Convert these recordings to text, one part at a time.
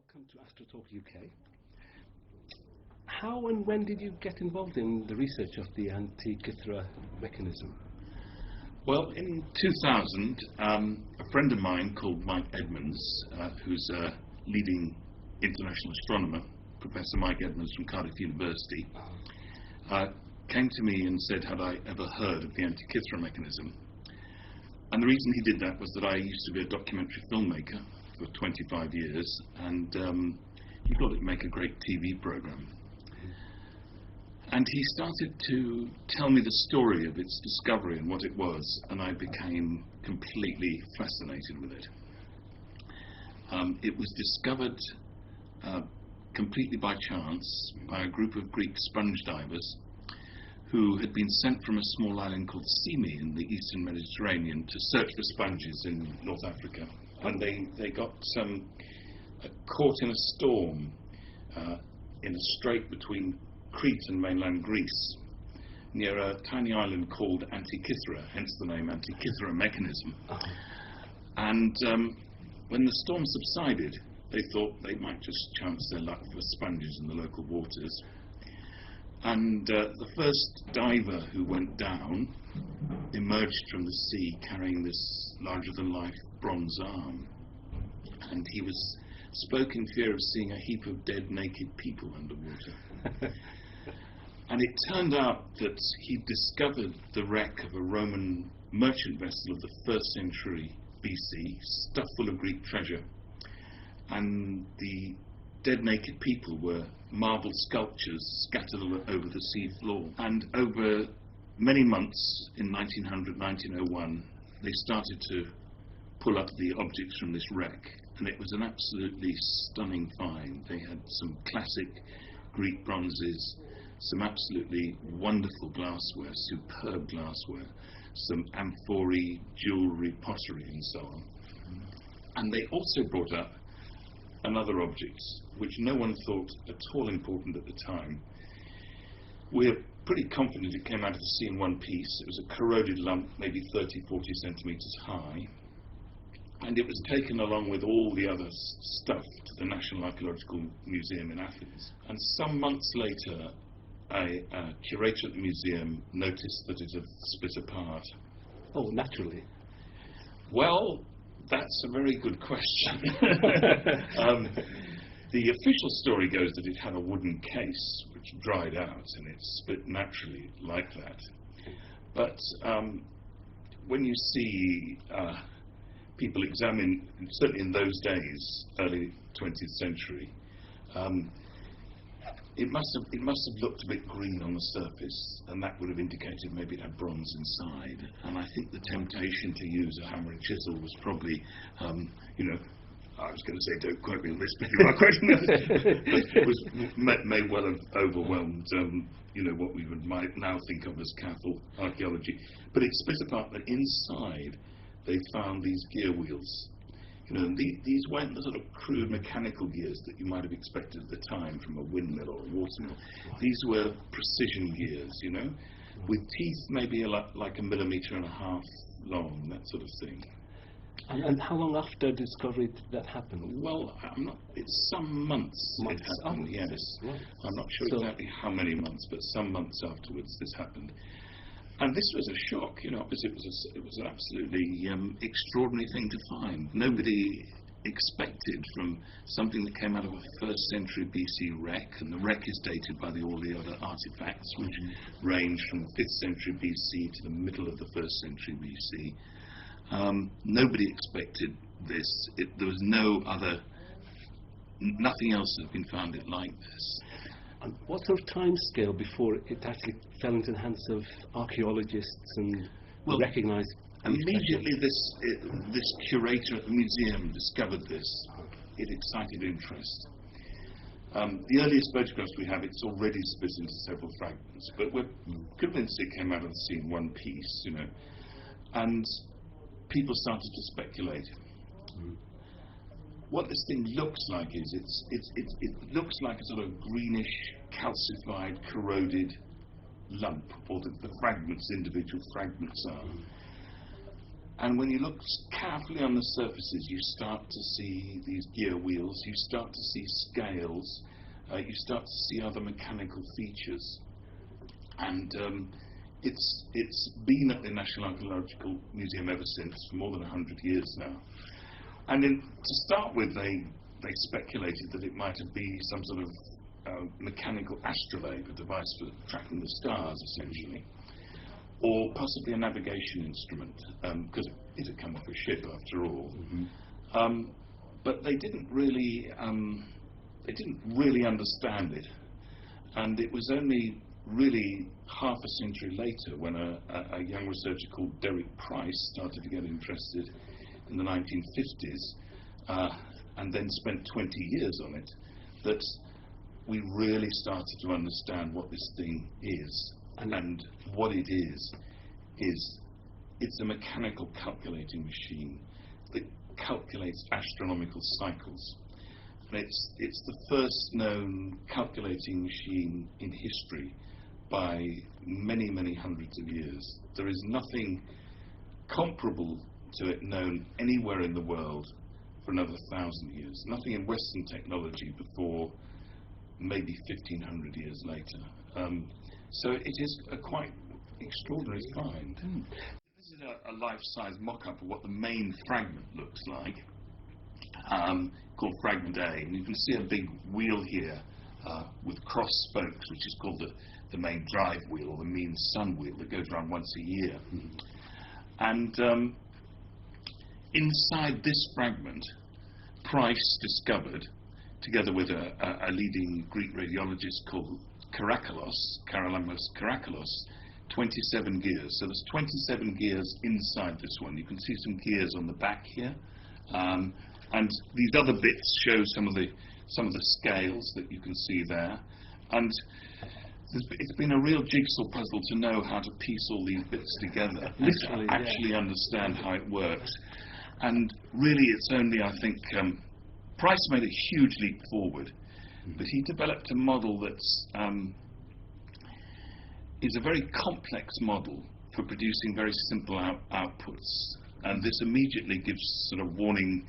welcome to AstroTalk UK. How and when did you get involved in the research of the Antikythera mechanism? Well, in 2000, a friend of mine called Mike Edmonds, who's a leading international astronomer, Professor Mike Edmonds from Cardiff University, came to me and said, had I ever heard of the Antikythera mechanism? And the reason he did that was that I used to be a documentary filmmaker for 25 years, and he thought it'd make a great TV program. And he started to tell me the story of its discovery and what it was, and I became completely fascinated with it. It was discovered completely by chance by a group of Greek sponge divers who had been sent from a small island called Symi in the eastern Mediterranean to search for sponges in North Africa. And they got caught in a storm in a strait between Crete and mainland Greece, near a tiny island called Antikythera, hence the name Antikythera mechanism. And when the storm subsided, they thought they might just chance their luck for sponges in the local waters. And the first diver who went down emerged from the sea carrying this larger-than-life bronze arm. And he spoke in fear of seeing a heap of dead, naked people underwater. And it turned out that he discovered the wreck of a Roman merchant vessel of the 1st century BC, stuffed full of Greek treasure. And the dead, naked people were marble sculptures scattered over the sea floor. And over many months in 1900, 1901, they started to pull up the objects from this wreck. And it was an absolutely stunning find. They had some classic Greek bronzes, some absolutely wonderful glassware, superb glassware, some amphorae, jewellery, pottery and so on. And they also brought up another object which no one thought at all important at the time. We're pretty confident it came out of the sea in one piece. It was a corroded lump, maybe 30, 40 centimetres high, and it was taken along with all the other stuff to the National Archaeological Museum in Athens. And some months later, a curator at the museum noticed that it had split apart. Oh, naturally. Well, that's a very good question. The official story goes that it had a wooden case which dried out and it split naturally like that. But when you see people examine, certainly in those days, early 20th century, it must have looked a bit green on the surface, and that would have indicated maybe it had bronze inside. And I think the temptation to use a hammer and chisel was probably, I was going to say, don't quote me on this, but you are quoting it, may well have overwhelmed, what we might now think of as cathal archaeology. But it split apart, but inside they found these gear wheels. And these weren't the sort of crude mechanical gears that you might have expected at the time from a windmill or a watermill. These were precision gears, with teeth maybe like 1.5 millimeters long, that sort of thing. And how long after discovery did that happen? Well, it's some months it happened, yes. Right. I'm not sure exactly how many months, but some months afterwards this happened. And this was a shock, because it was an absolutely extraordinary thing to find. Nobody expected from something that came out of a 1st century BC wreck, and the wreck is dated by all the other artifacts, which range from 5th century BC to the middle of the 1st century BC. Nobody expected this. There was nothing else had been found like this. And what sort of time scale before it actually fell into the hands of archaeologists and recognised? Immediately this curator at the museum discovered this. It excited interest. The earliest photographs we have, it's already split into several fragments, but we're convinced it came out of the sea in one piece, and people started to speculate. What this thing looks like is it looks like a sort of greenish, calcified, corroded lump, or the fragments, individual fragments are. And when you look carefully on the surfaces, you start to see these gear wheels, you start to see scales, you start to see other mechanical features. And it's been at the National Archaeological Museum ever since, for more than 100 years now. And to start with, they speculated that it might be some sort of mechanical astrolabe, a device for tracking the stars, essentially, or possibly a navigation instrument, because it had come off a ship after all. But they didn't really understand it, and it was only really half a century later when a young researcher called Derek Price started to get interested in the 1950s, and then spent 20 years on it, that we really started to understand what this thing is. And what it is it's a mechanical calculating machine that calculates astronomical cycles. And it's the first known calculating machine in history by many, many hundreds of years. There is nothing comparable to it known anywhere in the world for another 1,000 years. Nothing in Western technology before maybe 1,500 years later. So it is a quite extraordinary find. This is a life-size mock-up of what the main fragment looks like, called Fragment A. And you can see a big wheel here with cross spokes, which is called the main drive wheel, or the mean sun wheel, that goes around once a year. And inside this fragment, Price discovered, together with a leading Greek radiologist called Karalamos Karakalos, 27 gears. So there's 27 gears inside this one. You can see some gears on the back here, and these other bits show some of the scales that you can see there. And it's been a real jigsaw puzzle to know how to piece all these bits together and to actually understand how it works. And really, it's only, I think, Price made a huge leap forward, but he developed a model that's is a very complex model for producing very simple outputs, and this immediately gives sort of warning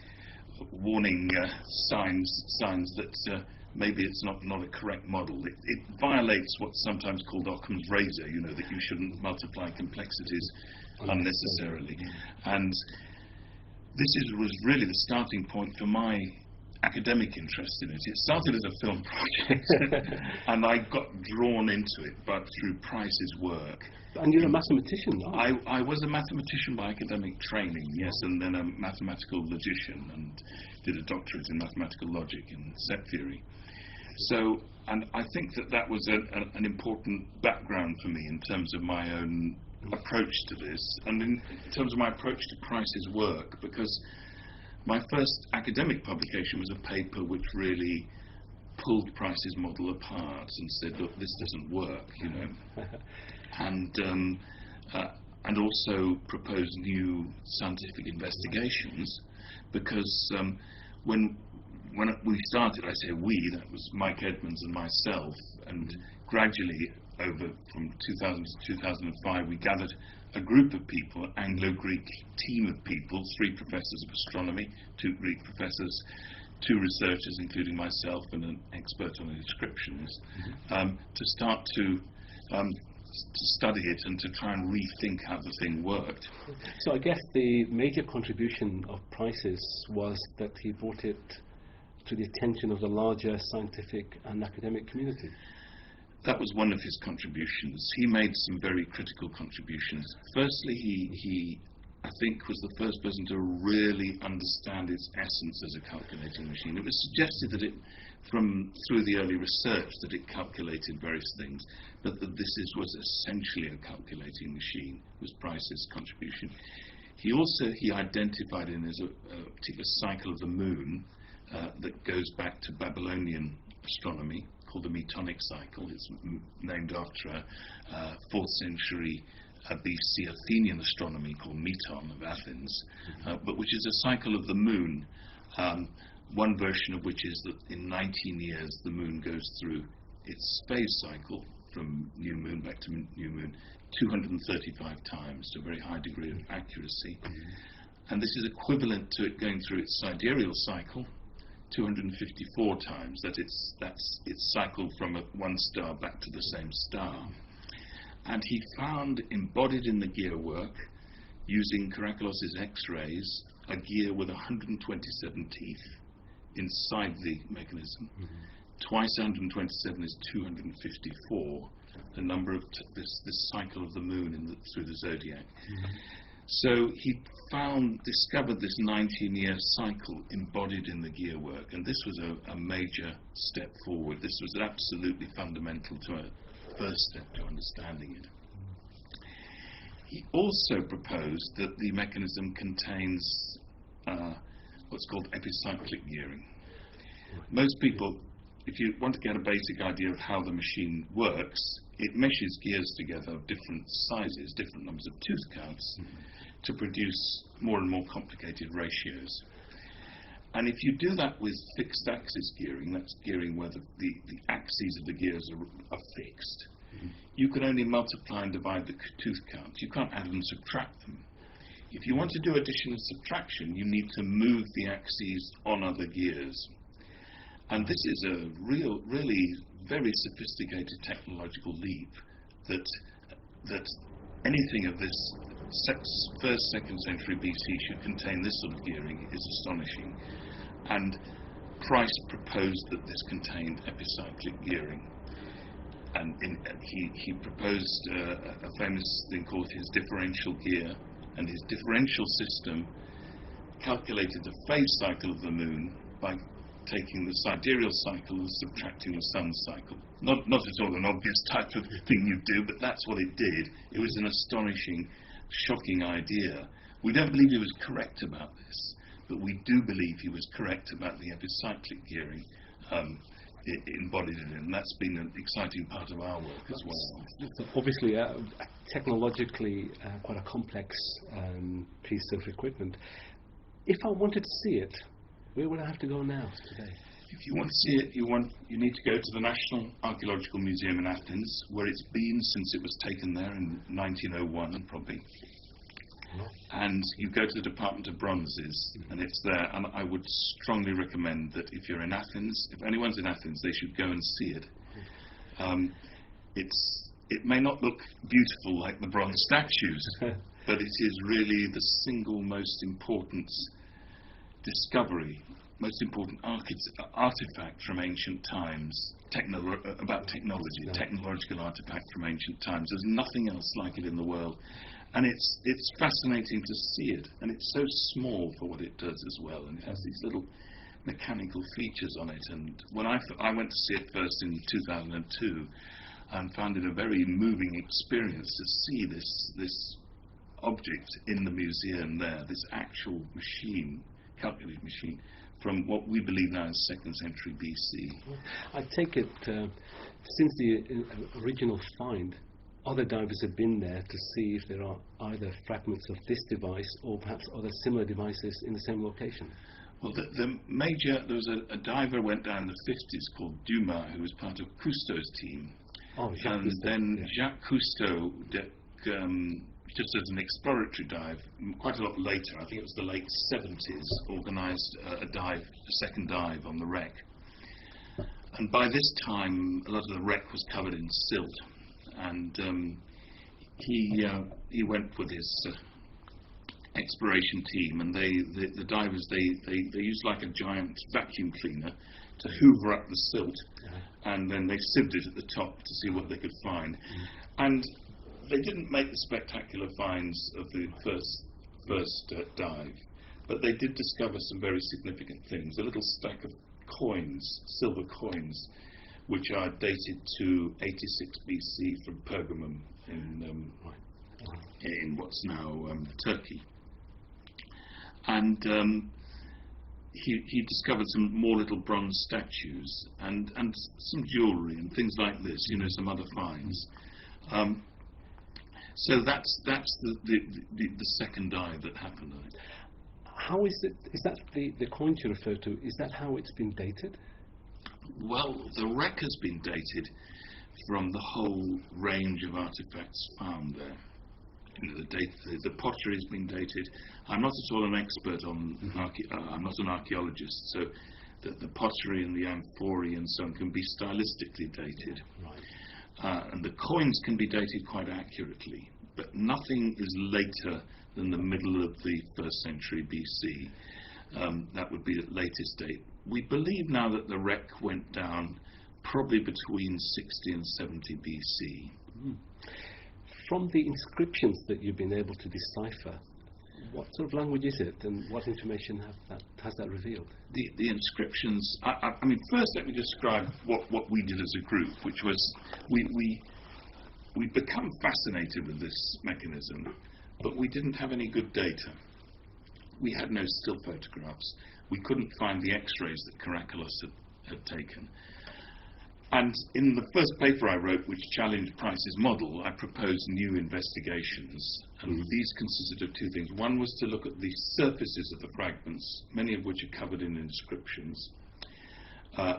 signs that maybe it's not a correct model. It violates what's sometimes called Occam's razor, you know, that you shouldn't multiply complexities unnecessarily. And this was really the starting point for my academic interest in it. It started as a film project, and I got drawn into it, but through Price's work. And you're a mathematician, right? I was a mathematician by academic training, yes, and then a mathematical logician, and did a doctorate in mathematical logic and set theory. So, and I think that was an important background for me in terms of my own approach to this, and in terms of my approach to Price's work, because my first academic publication was a paper which really pulled Price's model apart and said, look, this doesn't work, you know, and also proposed new scientific investigations, because when we started, I say we, that was Mike Edmonds and myself, and gradually over from 2000 to 2005 we gathered a group of people, an Anglo-Greek team of people, 3 professors of astronomy, 2 Greek professors, 2 researchers, including myself, and an expert on inscriptions, to start to study it and to try and rethink how the thing worked. So I guess the major contribution of Price's was that he brought it to the attention of the larger scientific and academic community. That was one of his contributions. He made some very critical contributions. Firstly, he I think was the first person to really understand its essence as a calculating machine. It was suggested that through the early research, that it calculated various things, but that was essentially a calculating machine, was Price's contribution. He identified it as a particular cycle of the moon that goes back to Babylonian astronomy, called the Metonic cycle. It's named after a 4th century BC Athenian astronomy called Meton of Athens, but which is a cycle of the moon. One version of which is that in 19 years the moon goes through its phase cycle from new moon back to new moon 235 times to a very high degree of accuracy. And this is equivalent to it going through its sidereal cycle 254 times. That's its cycle from one star back to the same star. And he found embodied in the gearwork, using Caraculos's X-rays, a gear with 127 teeth inside the mechanism. Twice 127 is 254, the number of this cycle of the moon through the zodiac. So he discovered this 19-year cycle embodied in the gearwork, and this was a major step forward. This was absolutely fundamental to a first step to understanding it. He also proposed that the mechanism contains what's called epicyclic gearing. Most people, if you want to get a basic idea of how the machine works, it meshes gears together of different sizes, different numbers of tooth counts, to produce more and more complicated ratios. And if you do that with fixed axis gearing, that's gearing where the axes of the gears are fixed, you can only multiply and divide the tooth count. You can't add and subtract them. If you want to do addition and subtraction, you need to move the axes on other gears. And this is a really very sophisticated technological leap that anything of this first, second century BC should contain this sort of gearing is astonishing. And Price proposed that this contained epicyclic gearing. And he proposed a famous thing called his differential gear, and his differential system calculated the phase cycle of the moon by taking the sidereal cycle and subtracting the sun's cycle. Not at all an obvious type of thing you do, but that's what it did. It was an astonishing, shocking idea. We don't believe he was correct about this, but we do believe he was correct about the epicyclic gearing embodied in it, and that's been an exciting part of our work as well. It's obviously technologically quite a complex piece of equipment. If I wanted to see it, where would I have to go now today? If you want to see it, you need to go to the National Archaeological Museum in Athens, where it's been since it was taken there in 1901, probably. And you go to the Department of Bronzes, and it's there. And I would strongly recommend that if you're in Athens, if anyone's in Athens, they should go and see it. It may not look beautiful like the bronze statues, but it is really the single most important discovery, most important artifact from ancient times, about technology, a technological artifact from ancient times. There's nothing else like it in the world. And it's fascinating to see it, and it's so small for what it does as well, and it has these little mechanical features on it. And when I went to see it first in 2002, and found it a very moving experience to see this object in the museum there, this actual machine, calculated machine, from what we believe now is 2nd century BC. I take it, since the original find, other divers have been there to see if there are either fragments of this device or perhaps other similar devices in the same location. Well, there was a diver went down in the 50s called Dumas, who was part of Cousteau's team. Oh, Jacques and Cousteau, then yeah. Jacques Cousteau, just as an exploratory dive, quite a lot later, I think it was the late 70s, organised a second dive on the wreck. And by this time, a lot of the wreck was covered in silt. And he went with his exploration team, and the divers they used like a giant vacuum cleaner to hoover up the silt, and then they sieved it at the top to see what they could find. And they didn't make the spectacular finds of the first dive, but they did discover some very significant things. A little stack of coins, silver coins, which are dated to 86 BC from Pergamum in what's now Turkey. And he discovered some more little bronze statues and some jewellery and things like this, some other finds. So that's the second dive that happened. How is it? Is that the coins you refer to? Is that how it's been dated? Well, the wreck has been dated from the whole range of artifacts found there. You know, the pottery has been dated. I'm not at all an expert on, I'm not an archaeologist, so the pottery and the amphorae and so on can be stylistically dated. Right. And the coins can be dated quite accurately, but nothing is later than the middle of the 1st century BC. That would be the latest date. We believe now that the wreck went down probably between 60 and 70 BC. Mm. From the inscriptions that you've been able to decipher, what sort of language is it, and what information has that revealed? The inscriptions, I mean, first let me describe what we did as a group, which was we'd become fascinated with this mechanism, but we didn't have any good data. We had no still photographs. We couldn't find the x-rays that Caracalos had taken. And in the first paper I wrote, which challenged Price's model, I proposed new investigations. And these consisted of two things. One was to look at the surfaces of the fragments, many of which are covered in inscriptions,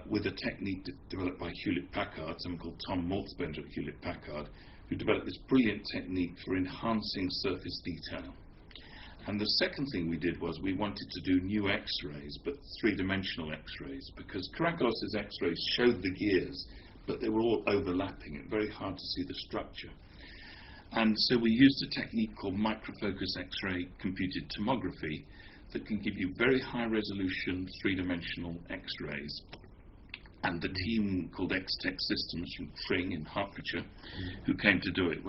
with a technique developed by Hewlett-Packard, someone called Tom Maltzbender at Hewlett-Packard, who developed this brilliant technique for enhancing surface detail. And the second thing we did was we wanted to do new x-rays, but three-dimensional x-rays, because Caracalos' x-rays showed the gears, but they were all overlapping and very hard to see the structure. And so we used a technique called microfocus x-ray computed tomography that can give you very high-resolution three-dimensional x-rays. And the team called X-Tech Systems from Tring in Hertfordshire, who came to do it,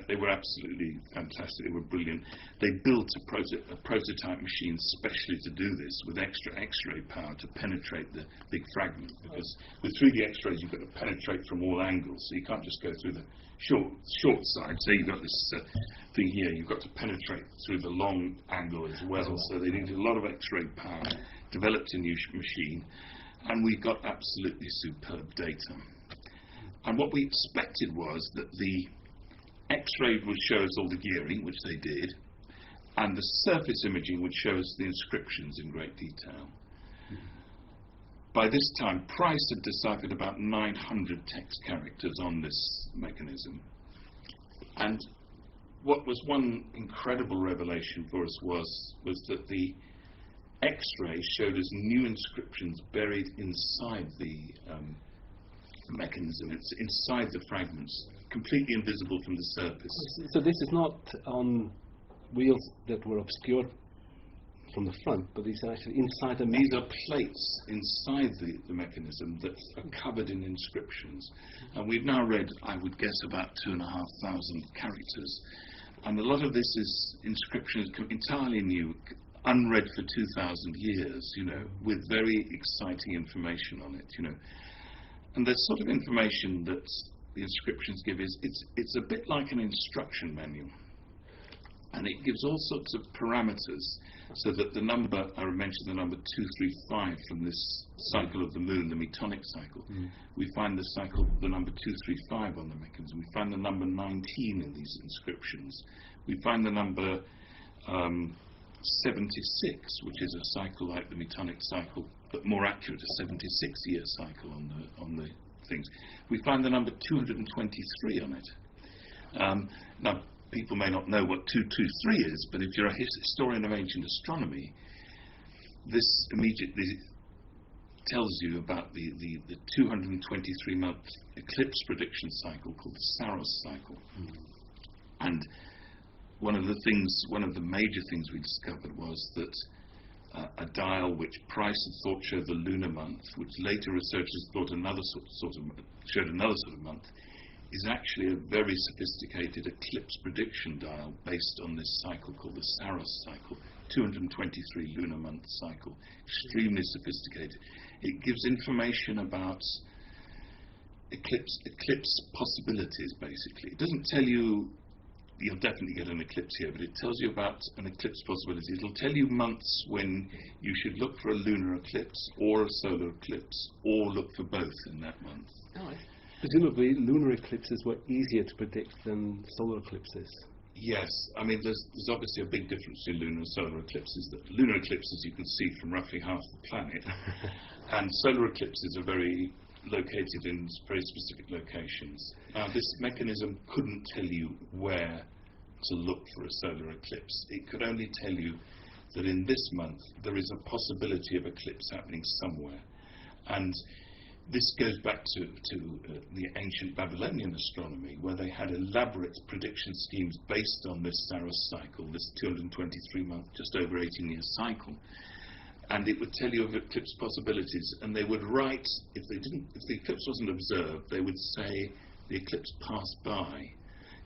they were absolutely fantastic. They were brilliant. They built a prototype machine specially to do this with extra X-ray power to penetrate the big fragment. Because with 3D X-rays, you've got to penetrate from all angles, so you can't just go through the short side. So you've got this thing here. You've got to penetrate through the long angle as well. So they needed a lot of X-ray power. Developed a new machine. And we got absolutely superb data. And what we expected was that the X-ray would show us all the gearing, which they did, and the surface imaging would show us the inscriptions in great detail. By this time, Price had deciphered about 900 text characters on this mechanism. And what was one incredible revelation for us was that the X-ray showed us new inscriptions buried inside the mechanism. It's inside the fragments, completely invisible from the surface. So this is not on wheels that were obscured from the front, but these are actually inside the mechanism. These are plates inside the mechanism that are covered in inscriptions. And we've now read, I would guess, about 2,500 characters. And a lot of this is inscriptions entirely new, unread for 2,000 years, you know, with very exciting information on it, you know. And the sort of information that the inscriptions give is, it's a bit like an instruction manual. And it gives all sorts of parameters, so that the number, I mentioned the number 235 from this cycle of the moon, the metonic cycle. We find the number 235 on the mechanism. We find the number 19 in these inscriptions. We find the number 76, which is a cycle like the metonic cycle, but more accurate, a 76-year cycle on the things. We find the number 223 on it. Now, people may not know what 223 is, but if you're a historian of ancient astronomy, this immediately tells you about the 223-month eclipse prediction cycle called the Saros cycle. And one of the major things we discovered was that a dial which Price had thought showed the lunar month, which later researchers thought showed another sort of month, is actually a very sophisticated eclipse prediction dial based on this cycle called the Saros cycle, 223 lunar month cycle, extremely sophisticated. It gives information about eclipse possibilities, basically. It doesn't tell you you'll definitely get an eclipse here, but it tells you about an eclipse possibility. It'll tell you months when you should look for a lunar eclipse or a solar eclipse, or look for both in that month. Nice. Presumably lunar eclipses were easier to predict than solar eclipses. Yes, I mean there's obviously a big difference between lunar and solar eclipses. That lunar eclipses you can see from roughly half the planet, and solar eclipses are very located in very specific locations. Now, this mechanism couldn't tell you where to look for a solar eclipse. It could only tell you that in this month there is a possibility of eclipse happening somewhere. And this goes back to the ancient Babylonian astronomy, where they had elaborate prediction schemes based on this Saros cycle, this 223-month, just over 18-year cycle. And it would tell you of eclipse possibilities, and they would write, if the eclipse wasn't observed, they would say the eclipse passed by,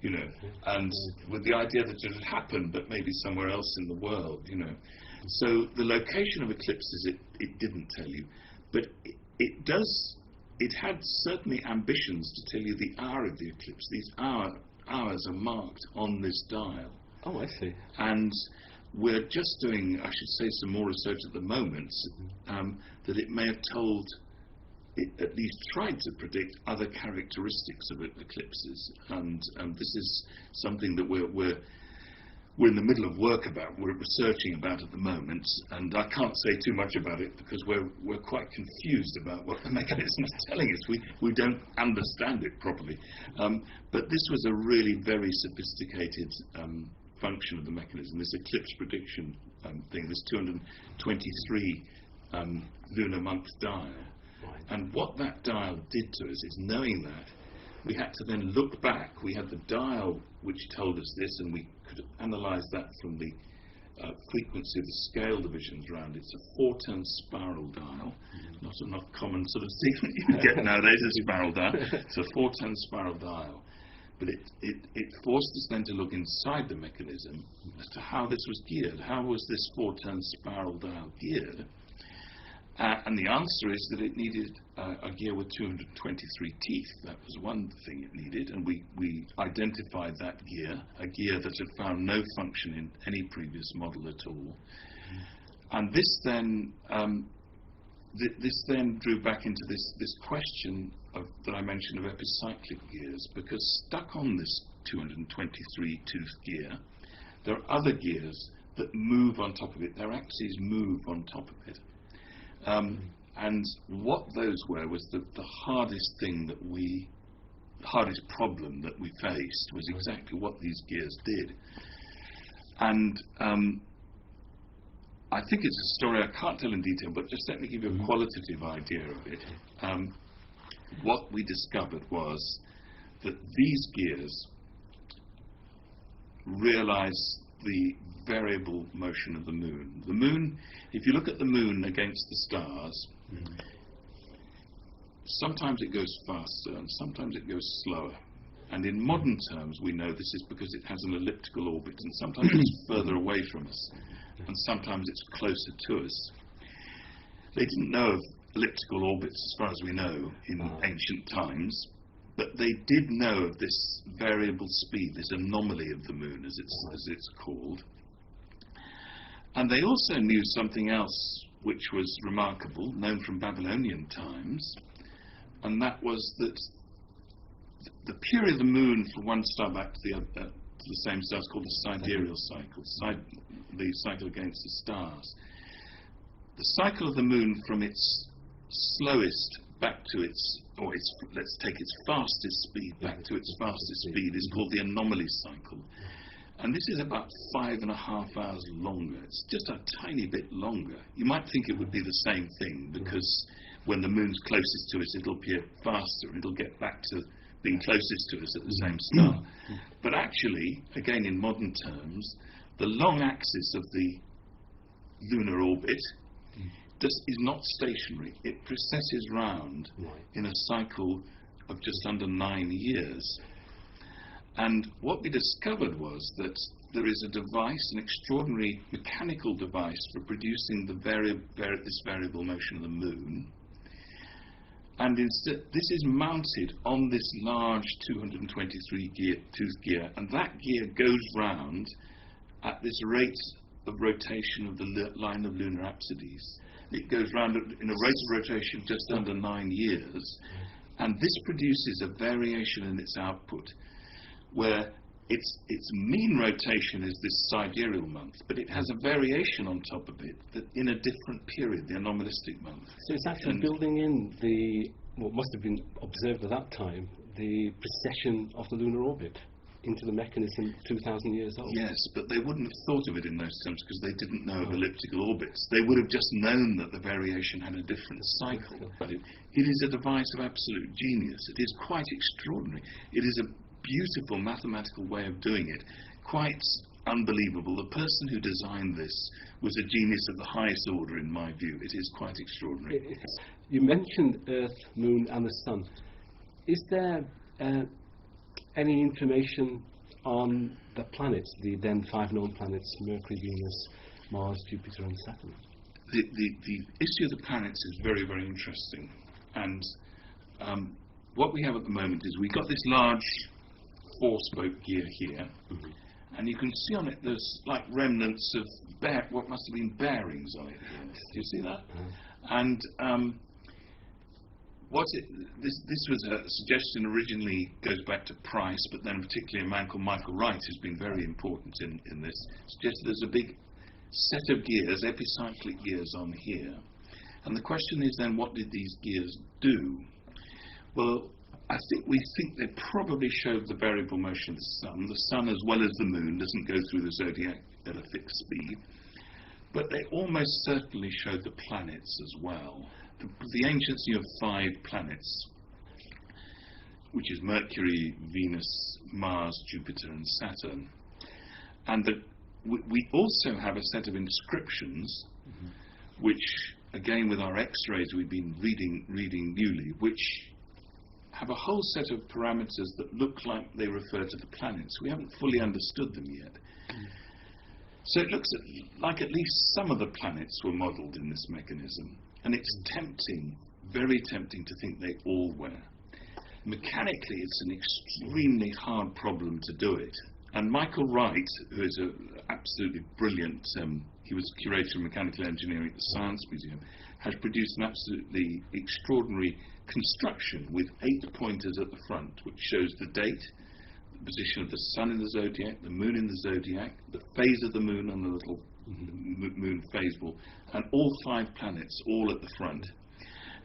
you know, and with the idea that it had happened, but maybe somewhere else in the world, you know. So the location of eclipses, it didn't tell you, but it had certainly ambitions to tell you the hour of the eclipse. These hours are marked on this dial. Oh, I see. And we're just doing, I should say, some more research at the moment, that it may have told, it at least tried to predict other characteristics of eclipses. And this is something that we're in the middle of work about, we're researching about at the moment, and I can't say too much about it because we're quite confused about what the mechanism is telling us. We don't understand it properly. But this was a really very sophisticated function of the mechanism, this eclipse prediction thing, this 223 lunar month dial. And what that dial did to us is, knowing that, we had to then look back. We had the dial which told us this, and we could analyse that from the frequency of the scale divisions around it. It's a 4-turn spiral dial, not common sort of thing that you can get nowadays, a spiral dial. It's a 4-turn spiral dial. But it forced us then to look inside the mechanism as to how this was geared. How was this 4-turn spiral dial geared? And the answer is that it needed a gear with 223 teeth. That was one thing it needed, and we identified that gear, a gear that had found no function in any previous model at all. And this then drew back into this question that I mentioned of epicyclic gears, because stuck on this 223 tooth gear, there are other gears that move on top of it. Their axes move on top of it. And what those were was the hardest problem that we faced was exactly what these gears did. And I think it's a story I can't tell in detail, but just let me give you a qualitative idea of it. What we discovered was that these gears realize the variable motion of the moon. The moon, if you look at the moon against the stars, sometimes it goes faster and sometimes it goes slower. And in modern terms, we know this is because it has an elliptical orbit, and sometimes it's further away from us, and sometimes it's closer to us. They didn't know of elliptical orbits, as far as we know, in ancient times, but they did know of this variable speed, this anomaly of the moon, as it's called. And they also knew something else which was remarkable, known from Babylonian times, and that was that the period of the moon from one star back to the same star is called the sidereal cycle, the cycle against the stars. The cycle of the moon from its slowest back to let's take its fastest speed back to its fastest speed is called the anomaly cycle. And this is about 5.5 hours longer. It's just a tiny bit longer. You might think it would be the same thing, because when the moon's closest to us, it'll appear faster. It'll get back to being closest to us at the same star. But actually, again in modern terms, the long axis of the lunar orbit is not stationary. It precesses round in a cycle of just under 9 years. And what we discovered was that there is a device, an extraordinary mechanical device for producing this variable motion of the moon. And instead, this is mounted on this large 223 tooth gear, and that gear goes round at this rate of rotation of the line of lunar apsides. It goes round in a rate of rotation just under 9 years, and this produces a variation in its output, where its mean rotation is this sidereal month, but it has a variation on top of it that in a different period, the anomalistic month. So it's actually building in the what must have been observed at that time, the precession of the lunar orbit into the mechanism 2,000 years old. Yes, but they wouldn't have thought of it in those terms because they didn't know of elliptical orbits. They would have just known that the variation had a different cycle. But it is a device of absolute genius. It is quite extraordinary. It is a beautiful mathematical way of doing it. Quite unbelievable. The person who designed this was a genius of the highest order, in my view. It is quite extraordinary. You mentioned Earth, Moon and the Sun. Is there any information on the planets, the then 5 known planets, Mercury, Venus, Mars, Jupiter and Saturn? The issue of the planets is very, very interesting. And what we have at the moment is we've got this large 4-spoke gear here, and you can see on it there's like remnants of what must have been bearings on it here. Do you see that? And this was a suggestion originally goes back to Price, but then particularly a man called Michael Wright, who's been very important in this, suggested there's a big set of gears, epicyclic gears on here. And the question is then, what did these gears do? Well, we think they probably showed the variable motion of the Sun. The Sun, as well as the Moon, doesn't go through the zodiac at a fixed speed. But they almost certainly showed the planets as well. The ancients knew of 5 planets, which is Mercury, Venus, Mars, Jupiter and Saturn. And we also have a set of inscriptions, which, again with our X-rays we've been reading newly, which have a whole set of parameters that look like they refer to the planets. We haven't fully understood them yet. So it looks like at least some of the planets were modelled in this mechanism. And it's tempting, very tempting to think they all were. Mechanically, it's an extremely hard problem to do it. And Michael Wright, who is an absolutely brilliant, he was curator of mechanical engineering at the Science Museum, has produced an absolutely extraordinary construction with 8 pointers at the front, which shows the date, the position of the Sun in the zodiac, the Moon in the zodiac, the phase of the Moon on the little moon phase ball, and all 5 planets all at the front.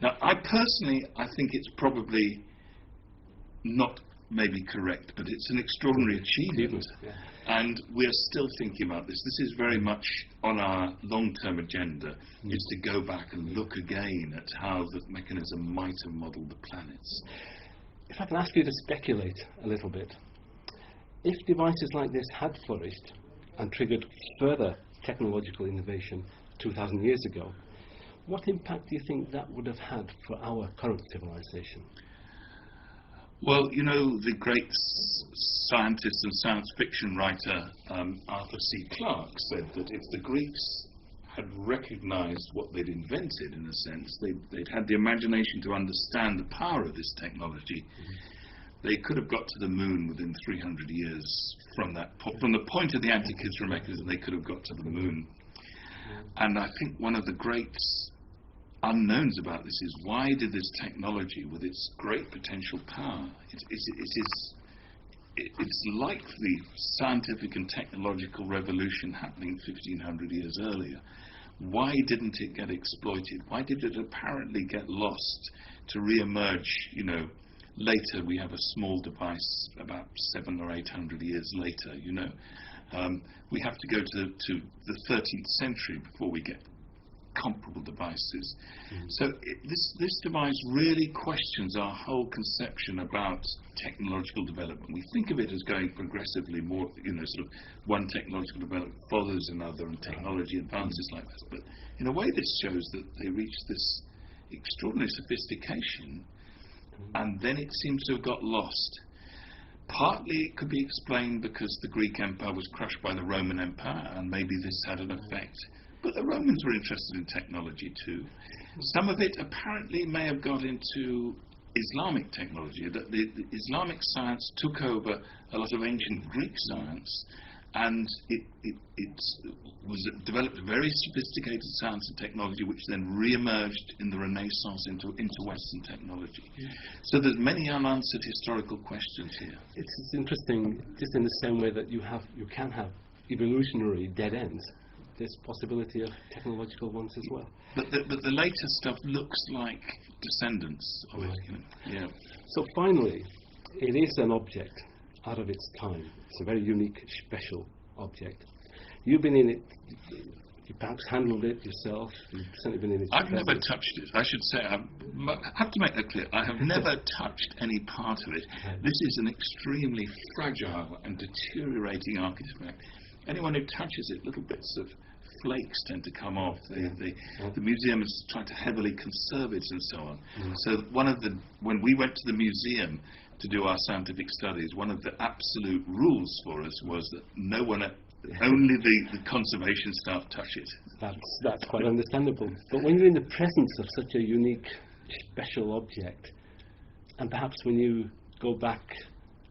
Now, I think it's probably not maybe correct, but it's an extraordinary achievement. And we're still thinking about this. This is very much on our long-term agenda, is to go back and look again at how the mechanism might have modelled the planets. If I can ask you to speculate a little bit, if devices like this had flourished and triggered further technological innovation 2,000 years ago, what impact do you think that would have had for our current civilization? Well, you know, the great scientist and science fiction writer Arthur C. Clarke said that if the Greeks had recognized what they'd invented, in a sense, they'd had the imagination to understand the power of this technology, they could have got to the Moon within 300 years from the point of the Antikythera mechanism. They could have got to the Moon. And I think one of the great unknowns about this is, why did this technology, with its great potential power, it's like the scientific and technological revolution happening 1,500 years earlier. Why didn't it get exploited? Why did it apparently get lost to re-emerge, you know, later? We have a small device about 700 or 800 years later, you know. We have to go to the 13th century before we get comparable devices. So this device really questions our whole conception about technological development. We think of it as going progressively more, you know, sort of one technological development follows another and technology advances like that. But in a way this shows that they reached this extraordinary sophistication and then it seems to have got lost. Partly it could be explained because the Greek Empire was crushed by the Roman Empire, and maybe this had an effect. But the Romans were interested in technology too. Some of it apparently may have got into Islamic technology. The Islamic science took over a lot of ancient Greek science, and it was developed very sophisticated science and technology, which then re-emerged in the Renaissance into Western technology. So there's many unanswered historical questions here. It's interesting, just in the same way that you can have evolutionary dead ends. there's possibility of technological ones as well. But the later stuff looks like descendants of it. You know? Yeah. So finally, it is an object out of its time. It's a very unique, special object. You've been in it. You perhaps handled it yourself. You've certainly been in its I've presence. never touched it. I should say, I have to make that clear. I have never touched any part of it. This is an extremely fragile and deteriorating artifact. Anyone who touches it, little bits of flakes tend to come off. The museum is trying to heavily conserve it and so on. So when we went to the museum to do our scientific studies, one of the absolute rules for us was that no one, only the conservation staff, touch it. That's quite understandable. But when you're in the presence of such a unique, special object, and perhaps when you go back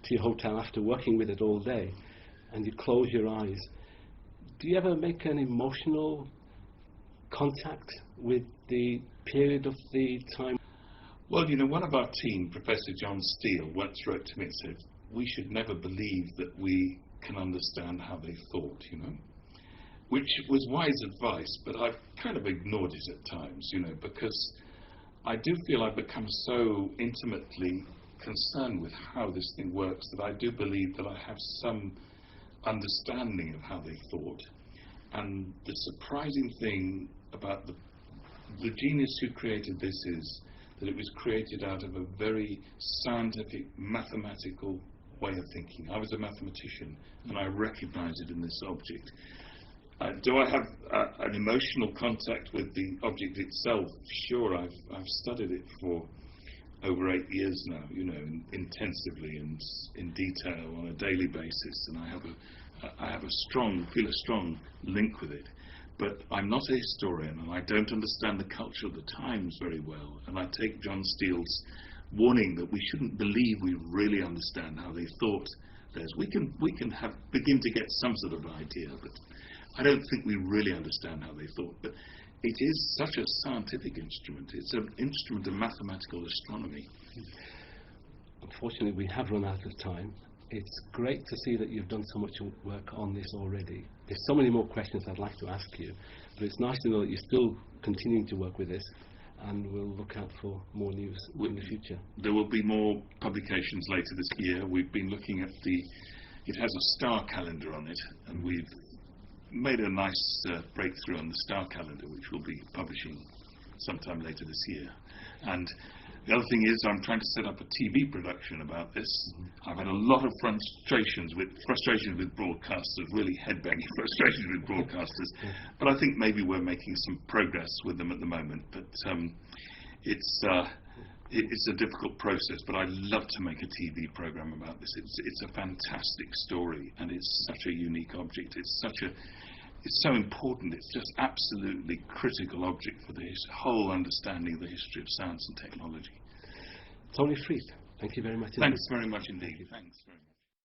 to your hotel after working with it all day, and you close your eyes, do you ever make an emotional contact with the period of the time? Well, you know, one of our team, Professor John Steele, once wrote to me and said, we should never believe that we can understand how they thought, you know, which was wise advice, but I've kind of ignored it at times, you know, because I do feel I've become so intimately concerned with how this thing works that I do believe that I have some understanding of how they thought. And the surprising thing about the genius who created this is that it was created out of a very scientific, mathematical way of thinking. I was a mathematician and I recognize it in this object. Do I have an emotional contact with the object itself? Sure, I've studied it for over 8 years now, you know, intensively and in detail on a daily basis, and I feel a strong link with it. But I'm not a historian, and I don't understand the culture of the times very well. And I take John Steele's warning that we shouldn't believe we really understand how they thought. We can begin to get some sort of idea, but I don't think we really understand how they thought. But it is such a scientific instrument. It's an instrument of mathematical astronomy. Unfortunately, we have run out of time. It's great to see that you've done so much work on this already. There's so many more questions I'd like to ask you, but it's nice to know that you're still continuing to work with this, and we'll look out for more news in the future. There will be more publications later this year. We've been looking at it has a star calendar on it, and we've made a nice breakthrough on the star calendar, which we'll be publishing sometime later this year. And the other thing is I'm trying to set up a TV production about this. I've had a lot of frustrations with broadcasters, really headbanging frustrations with broadcasters. But I think maybe we're making some progress with them at the moment. But it's a difficult process. But I'd love to make a TV program about this. It's a fantastic story, and it's such a unique object. It's so important. It's just absolutely critical object for this whole understanding of the history of science and technology. Tony Freeth, thank you very much. Thanks very much indeed. Thanks very much.